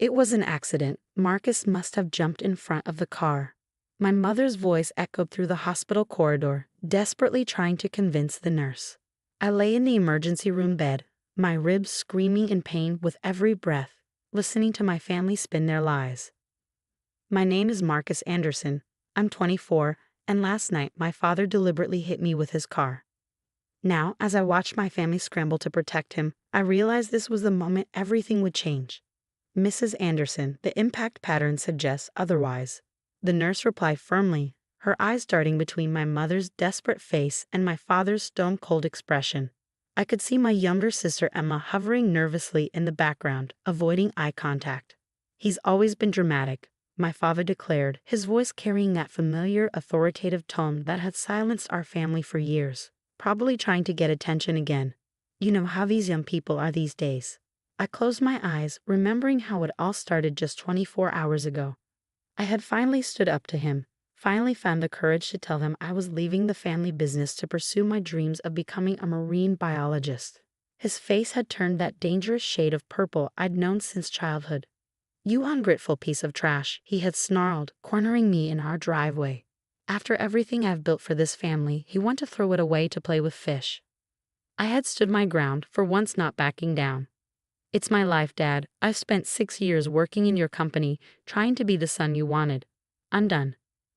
It was an accident. Marcus must have jumped in front of the car. My mother's voice echoed through the hospital corridor, desperately trying to convince the nurse. I lay in the emergency room bed, my ribs screaming in pain with every breath, listening to my family spin their lies. My name is Marcus Anderson. I'm 24, and last night my father deliberately hit me with his car. Now, as I watched my family scramble to protect him, I realized this was the moment everything would change. Mrs. Anderson, the impact pattern suggests otherwise. The nurse replied firmly, her eyes darting between my mother's desperate face and my father's stone-cold expression. I could see my younger sister Emma hovering nervously in the background, avoiding eye contact. He's always been dramatic, my father declared, his voice carrying that familiar, authoritative tone that had silenced our family for years, probably trying to get attention again. You know how these young people are these days. I closed my eyes, remembering how it all started just 24 hours ago. I had finally stood up to him, finally found the courage to tell him I was leaving the family business to pursue my dreams of becoming a marine biologist. His face had turned that dangerous shade of purple I'd known since childhood. "You ungrateful piece of trash," he had snarled, cornering me in our driveway. "After everything I've built for this family, you want to throw it away to play with fish." I had stood my ground, for once not backing down. "It's my life, Dad. I've spent 6 years working in your company, trying to be the son you wanted. I'm done."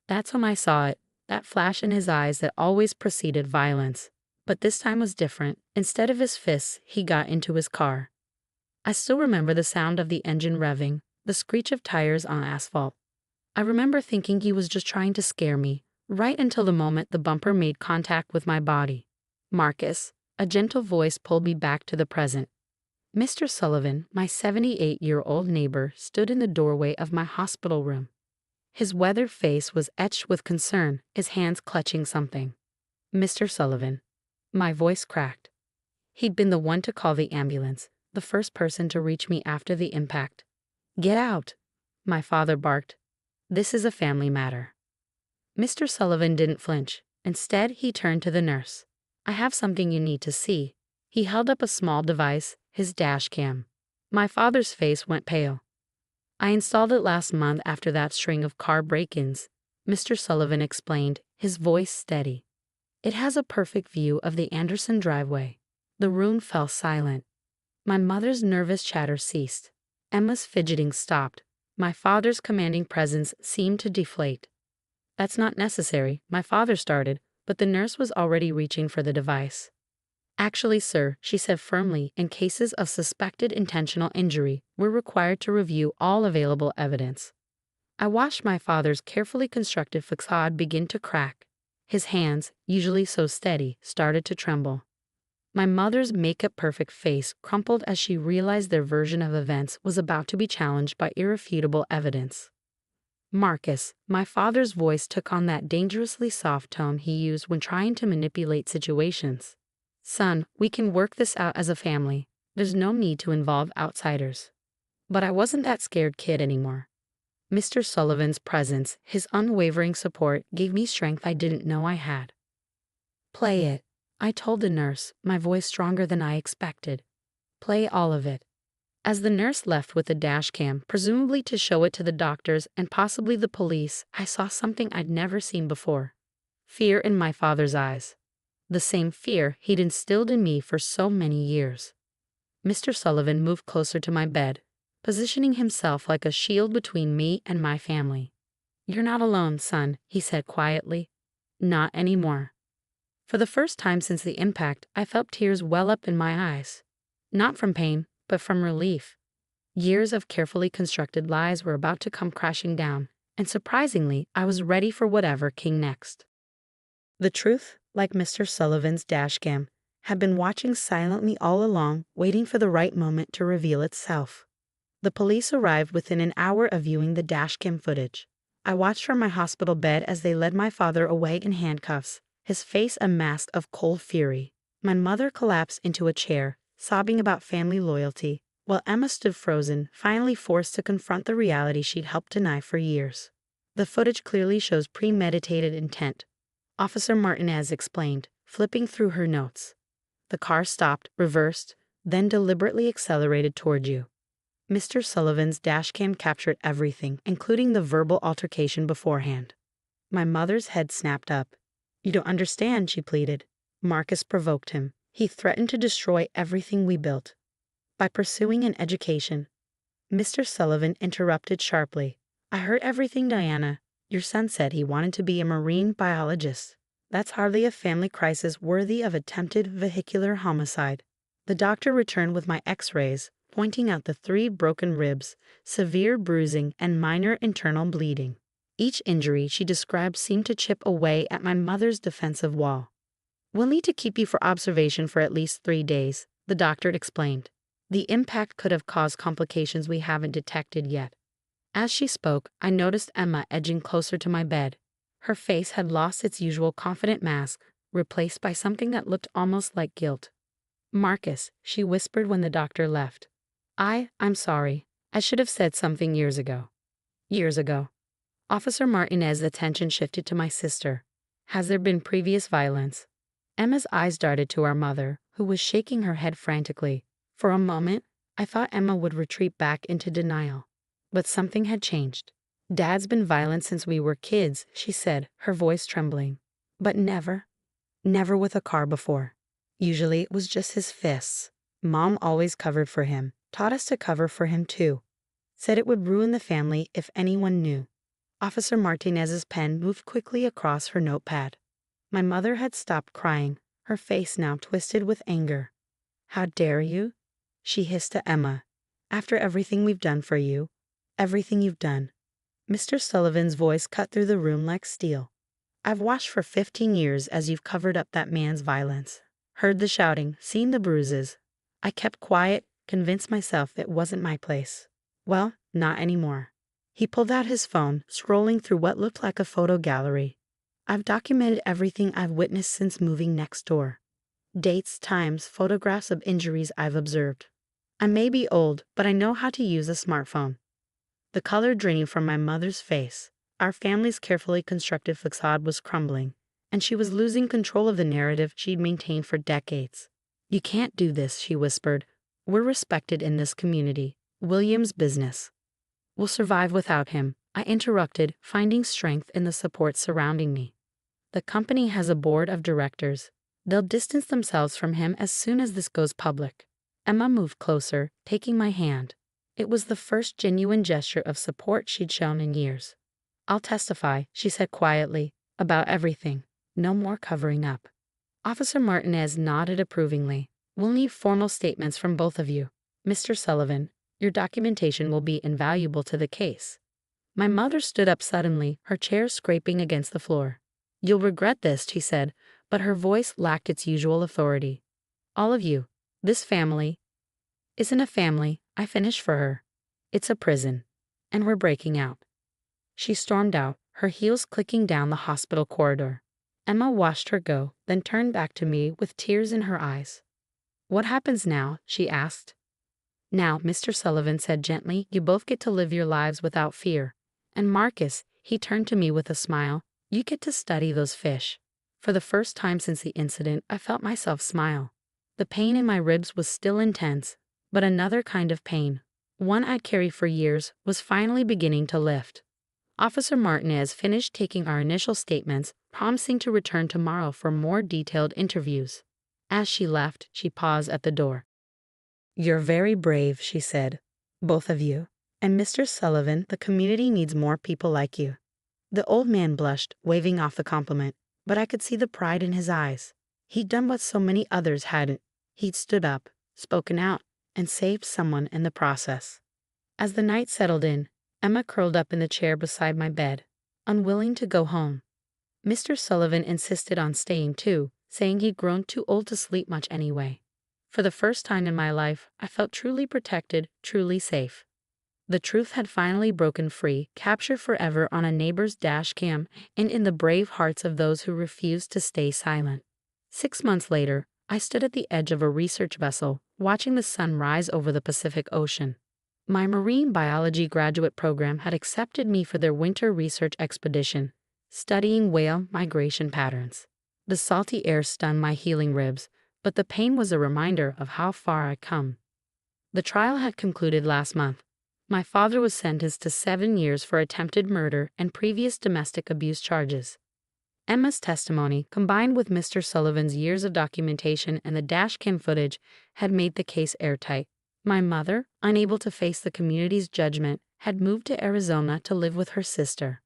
That's when I saw it, that flash in his eyes that always preceded violence. But this time was different. Instead of his fists, he got into his car. I still remember the sound of the engine revving, the screech of tires on asphalt. I remember thinking he was just trying to scare me, right until the moment the bumper made contact with my body. "Marcus," a gentle voice pulled me back to the present. Mr. Sullivan, my 78-year-old neighbor, stood in the doorway of my hospital room. His weathered face was etched with concern, his hands clutching something. "Mr. Sullivan." My voice cracked. He'd been the one to call the ambulance, the first person to reach me after the impact. "Get out," my father barked. "This is a family matter." Mr. Sullivan didn't flinch. Instead, he turned to the nurse. "I have something you need to see." He held up a small device, his Dashcam. My father's face went pale. "I installed it last month after that string of car break-ins," Mr. Sullivan explained, his voice steady. "It has a perfect view of the Anderson driveway." The room fell silent. My mother's nervous chatter ceased. Emma's fidgeting stopped. My father's commanding presence seemed to deflate. "That's not necessary," my father started, but the nurse was already reaching for the device. "Actually, sir," she said firmly, "in cases of suspected intentional injury, we're required to review all available evidence." I watched my father's carefully constructed facade begin to crack. His hands, usually so steady, started to tremble. My mother's makeup-perfect face crumpled as she realized their version of events was about to be challenged by irrefutable evidence. "Marcus," my father's voice took on that dangerously soft tone he used when trying to manipulate situations. "Son, we can work this out as a family. There's no need to involve outsiders." But I wasn't that scared kid anymore. Mr. Sullivan's presence, his unwavering support, gave me strength I didn't know I had. "Play it," I told the nurse, my voice stronger than I expected. "Play all of it." As the nurse left with the Dashcam, presumably to show it to the doctors and possibly the police, I saw something I'd never seen before. Fear in my father's eyes. The same fear he'd instilled in me for so many years. Mr. Sullivan moved closer to my bed, positioning himself like a shield between me and my family. "You're not alone, son," he said quietly. "Not anymore." For the first time since the impact, I felt tears well up in my eyes. Not from pain, but from relief. Years of carefully constructed lies were about to come crashing down, and surprisingly, I was ready for whatever came next. The truth, like Mr. Sullivan's Dashcam, had been watching silently all along, waiting for the right moment to reveal itself. The police arrived within an hour of viewing the Dashcam footage. I watched from my hospital bed as they led my father away in handcuffs, his face a mask of cold fury. My mother collapsed into a chair, sobbing about family loyalty, while Emma stood frozen, finally forced to confront the reality she'd helped deny for years. The footage clearly shows premeditated intent, Officer Martinez explained, flipping through her notes. "The car stopped, reversed, then deliberately accelerated toward you." Mr. Sullivan's dashcam captured everything, including the verbal altercation beforehand. My mother's head snapped up. "You don't understand," she pleaded. Marcus provoked him. He threatened to destroy everything we built. By pursuing an education. Mr. Sullivan interrupted sharply. "I heard everything, Diana. Your son said he wanted to be a marine biologist. That's hardly a family crisis worthy of attempted vehicular homicide." The doctor returned with my x-rays, pointing out the 3 broken ribs, severe bruising, and minor internal bleeding. Each injury she described seemed to chip away at my mother's defensive wall. "We'll need to keep you for observation for at least 3 days, the doctor explained. "The impact could have caused complications we haven't detected yet." As she spoke, I noticed Emma edging closer to my bed. Her face had lost its usual confident mask, replaced by something that looked almost like guilt. "Marcus," she whispered when the doctor left. I'm sorry. I should have said something years ago." "Years ago." Officer Martinez's attention shifted to my sister. "Has there been previous violence?" Emma's eyes darted to our mother, who was shaking her head frantically. For a moment, I thought Emma would retreat back into denial. But something had changed. "Dad's been violent since we were kids," she said, her voice trembling. "But never with a car before. Usually it was just his fists. Mom always covered for him, taught us to cover for him too. Said it would ruin the family if anyone knew." Officer Martinez's pen moved quickly across her notepad. My mother had stopped crying, her face now twisted with anger. "How dare you?" she hissed to Emma. "After everything we've done for you. Everything you've done." Mr. Sullivan's voice cut through the room like steel. "I've watched for 15 years as you've covered up that man's violence. Heard the shouting, seen the bruises. I kept quiet, convinced myself it wasn't my place. Well, not anymore." He pulled out his phone, scrolling through what looked like a photo gallery. "I've documented everything I've witnessed since moving next door. Dates, times, photographs of injuries I've observed. I may be old, but I know how to use a smartphone." The color draining from my mother's face. Our family's carefully constructed facade was crumbling, and she was losing control of the narrative she'd maintained for decades. "You can't do this," she whispered. "We're respected in this community. William's business." "We'll survive without him," I interrupted, finding strength in the support surrounding me. "The company has a board of directors. They'll distance themselves from him as soon as this goes public." Emma moved closer, taking my hand. It was the first genuine gesture of support she'd shown in years. "I'll testify," she said quietly, "about everything. No more covering up." Officer Martinez nodded approvingly. "We'll need formal statements from both of you. Mr. Sullivan, your documentation will be invaluable to the case." My mother stood up suddenly, her chair scraping against the floor. "You'll regret this," she said, but her voice lacked its usual authority. "All of you. This family isn't a family I finished for her. It's a prison. And we're breaking out." She stormed out, her heels clicking down the hospital corridor. Emma watched her go, then turned back to me with tears in her eyes. "What happens now?" she asked. "Now," Mr. Sullivan said gently, "you both get to live your lives without fear. And Marcus," he turned to me with a smile, "you get to study those fish." For the first time since the incident, I felt myself smile. The pain in my ribs was still intense, but another kind of pain, one I'd carried for years, was finally beginning to lift. Officer Martinez finished taking our initial statements, promising to return tomorrow for more detailed interviews. As she left, she paused at the door. "You're very brave," she said. "Both of you. And Mr. Sullivan, the community needs more people like you." The old man blushed, waving off the compliment, but I could see the pride in his eyes. He'd done what so many others hadn't. He'd stood up, spoken out, and saved someone in the process. As the night settled in, Emma curled up in the chair beside my bed, unwilling to go home. Mr. Sullivan insisted on staying too, saying he'd grown too old to sleep much anyway. For the first time in my life, I felt truly protected, truly safe. The truth had finally broken free, captured forever on a neighbor's dash cam and in the brave hearts of those who refused to stay silent. 6 months later, I stood at the edge of a research vessel, watching the sun rise over the Pacific Ocean. My marine biology graduate program had accepted me for their winter research expedition, studying whale migration patterns. The salty air stunned my healing ribs, but the pain was a reminder of how far I'd come. The trial had concluded last month, My father was sentenced to 7 years for attempted murder and previous domestic abuse charges. Emma's testimony, combined with Mr. Sullivan's years of documentation and the dashcam footage, had made the case airtight. My mother, unable to face the community's judgment, had moved to Arizona to live with her sister.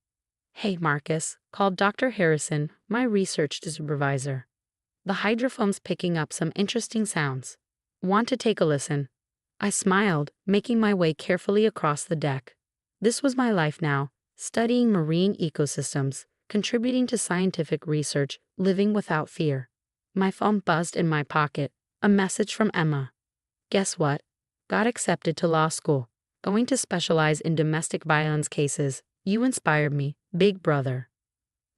"Hey, Marcus," called Dr. Harrison, my research supervisor. "The hydrophone's picking up some interesting sounds. Want to take a listen?" I smiled, making my way carefully across the deck. This was my life now, studying marine ecosystems, contributing to scientific research, living without fear. My phone buzzed in my pocket, a message from Emma. "Guess what? Got accepted to law school. Going to specialize in domestic violence cases. You inspired me, big brother."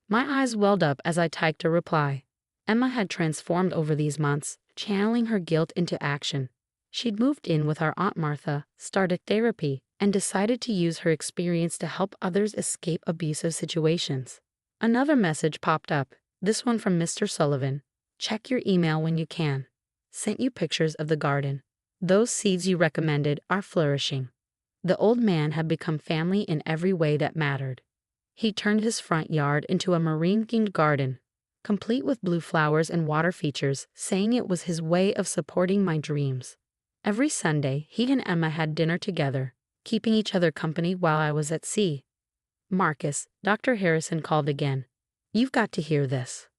My eyes welled up as I typed a reply. Emma had transformed over these months, channeling her guilt into action. She'd moved in with our Aunt Martha, started therapy, and decided to use her experience to help others escape abusive situations. Another message popped up, this one from Mr. Sullivan. "Check your email when you can. Sent you pictures of the garden. Those seeds you recommended are flourishing." The old man had become family in every way that mattered. He turned his front yard into a marine-themed garden, complete with blue flowers and water features, saying it was his way of supporting my dreams. Every Sunday, he and Emma had dinner together, keeping each other company while I was at sea. "Marcus," Dr. Harrison called again. "You've got to hear this."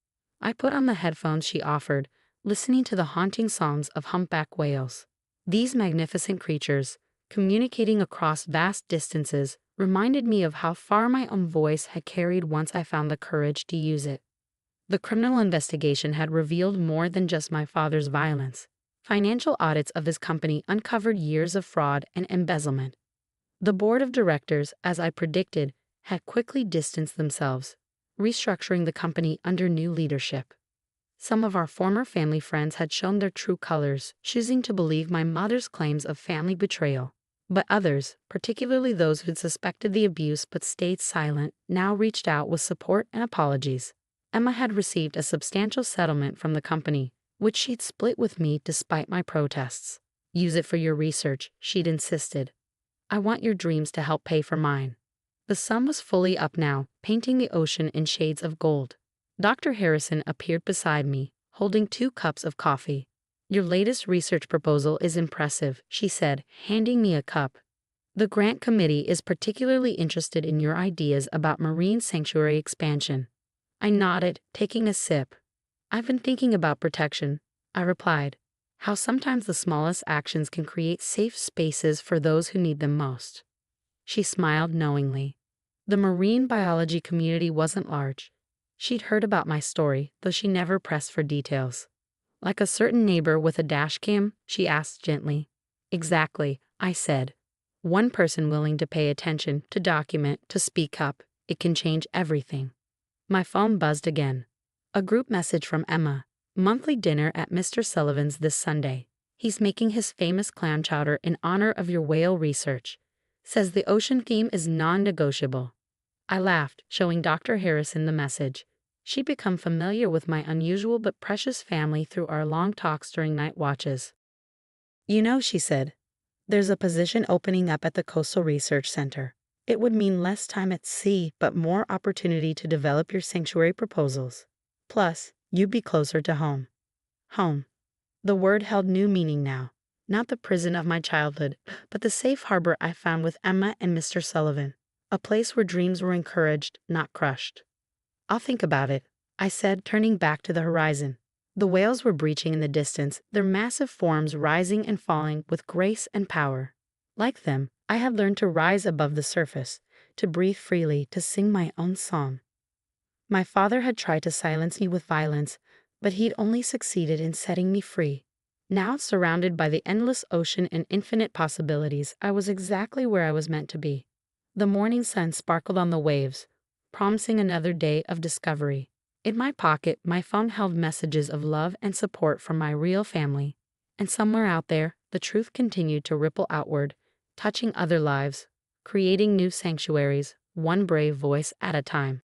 I put on the headphones she offered, listening to the haunting songs of humpback whales. These magnificent creatures, communicating across vast distances, reminded me of how far my own voice had carried once I found the courage to use it. The criminal investigation had revealed more than just my father's violence. Financial audits of his company uncovered years of fraud and embezzlement. The board of directors, as I predicted, had quickly distanced themselves, restructuring the company under new leadership. Some of our former family friends had shown their true colors, choosing to believe my mother's claims of family betrayal. But others, particularly those who'd suspected the abuse but stayed silent, now reached out with support and apologies. Emma had received a substantial settlement from the company, which she'd split with me despite my protests. "Use it for your research," she'd insisted. "I want your dreams to help pay for mine." The sun was fully up now, painting the ocean in shades of gold. Dr. Harrison appeared beside me, holding 2 cups of coffee. "Your latest research proposal is impressive," she said, handing me a cup. "The grant committee is particularly interested in your ideas about marine sanctuary expansion." I nodded, taking a sip. "I've been thinking about protection," I replied. "How sometimes the smallest actions can create safe spaces for those who need them most." She smiled knowingly. The marine biology community wasn't large. She'd heard about my story, though she never pressed for details. "Like a certain neighbor with a dashcam?" she asked gently. "Exactly," I said. "One person willing to pay attention, to document, to speak up, it can change everything." My phone buzzed again. A group message from Emma. "Monthly dinner at Mr. Sullivan's this Sunday. He's making his famous clam chowder in honor of your whale research. Says the ocean theme is non-negotiable." I laughed, showing Dr. Harrison the message. She'd become familiar with my unusual but precious family through our long talks during night watches. "You know," she said, "there's a position opening up at the Coastal Research Center. It would mean less time at sea, but more opportunity to develop your sanctuary proposals. Plus, you'd be closer to home." Home. The word held new meaning now. Not the prison of my childhood, but the safe harbor I found with Emma and Mr. Sullivan. A place where dreams were encouraged, not crushed. "I'll think about it," I said, turning back to the horizon. The whales were breaching in the distance, their massive forms rising and falling with grace and power. Like them, I had learned to rise above the surface, to breathe freely, to sing my own song. My father had tried to silence me with violence, but he'd only succeeded in setting me free. Now, surrounded by the endless ocean and infinite possibilities, I was exactly where I was meant to be. The morning sun sparkled on the waves, promising another day of discovery. In my pocket, my phone held messages of love and support from my real family. And somewhere out there, the truth continued to ripple outward, touching other lives, creating new sanctuaries, one brave voice at a time.